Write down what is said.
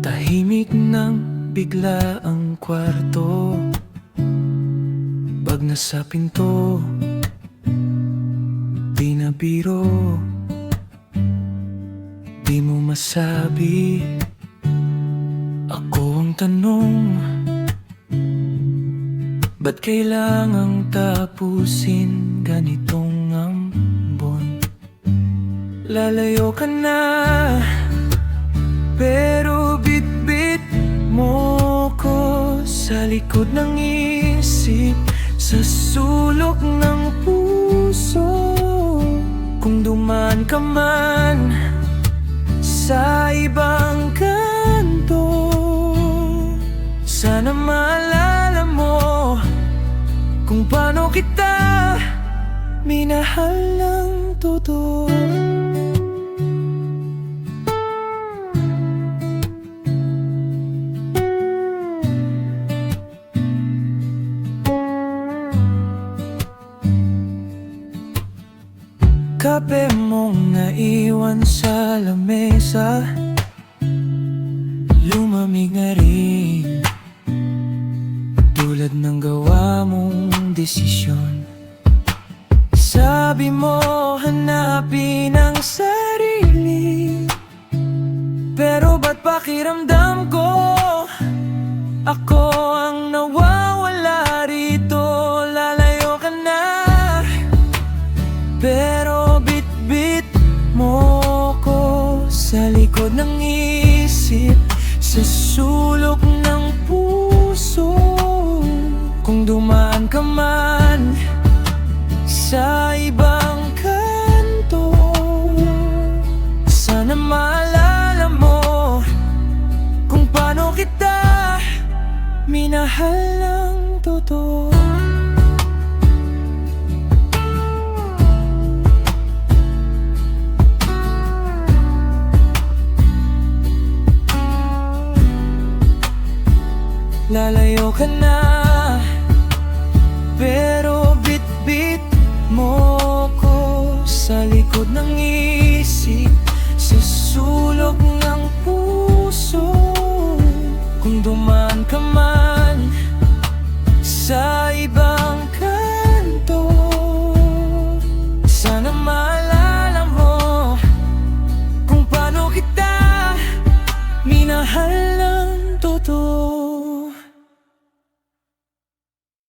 Tahimik ng bigla ang kwarto, bag na sa pinto, di na biro. Di mo masabi, ako ang tanong, ba't kailangang tapusin ganitong ambon? Lalayo ka na, pero bitbit mo ko sa likod ng isip, sa sulok ng puso. Kung dumaan ka man sa ibang kanto, sana maalala mo kung paano kita minahal ng totoo. Kape mong naiwan sa lamesa, lumamig na rin, tulad ng gawa mong desisyon. Sabi mo hanapin ang sarili, pero ba't pakiramdam ko ako ang nawawala rito? Lalayo ka na, pero bitbit mo ko sa likod ng isip, sa sulok ng puso. Kung dumaan ka man sa ibang kanto, sana maalala mo kung paano kita minahal ng totoo. Lalayo ka na, pero bitbit mo ko sa likod ng isip, sa sulok ng puso. Kung dumaan ka man sa ibang kanto, sana maalala mo kung paano kita minahal ng totoo.